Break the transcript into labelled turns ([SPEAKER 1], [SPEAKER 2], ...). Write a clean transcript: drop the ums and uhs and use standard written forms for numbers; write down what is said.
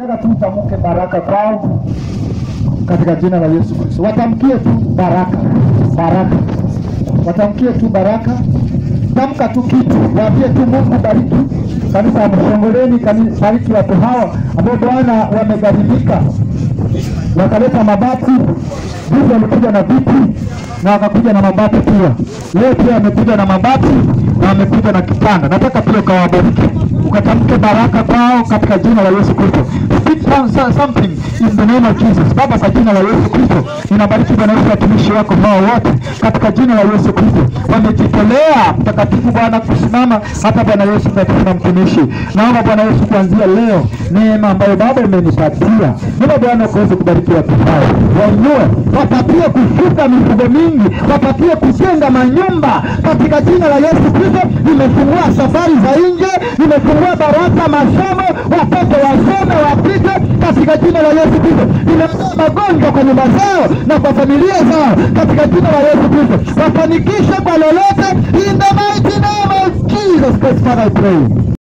[SPEAKER 1] Nataka tu utamke baraka kwao katika jina la Yesu Kristo. Watamkie tu baraka. Baraka. Watamkie tu baraka. Tamka tu kitu. Waambie tu Mungu bariki kanisa la Mshongoleni, kanisa bariki watu hawa ambao Bwana wamegharimika. Wakaleta mabati, Mungu alikuja na viti na wakakuja na mabati pia. Leo pia amekuja na mabati na amekuja na kitanda. Nataka pia ukawabariki. Ukatamke baraka kwao katika jina la Yesu Kristo. Speak something in the name of Jesus. Baba, kwa jina la Yesu Kristo, ninabariki Bwana Yesu watumishi wako hao wote katika jina la Yesu Kristo. Wamejitolea mtakatifu Bwana kusimama hata Bwana Yesu na mtumishi. Naomba Bwana Yesu kuanzia leo neema ambayo Baba umenipatia. Naomba Bwana kuweza kubariki watu hao. Wainue, wapatie kushuka mifugo mingi, wapatie kujenga manyumba katika jina la Yesu Kristo. Nimefungua safari za nje, nimefungua baraka masomo, watoto wasome wapite katika jina la Yesu Kristo. Nimefungua magonjwa kwa nyumba zao na kwa familia zao katika jina la Yesu Kristo. Wafanikishe kwa lolote in the mighty name of Jesus Christ, Father, I pray.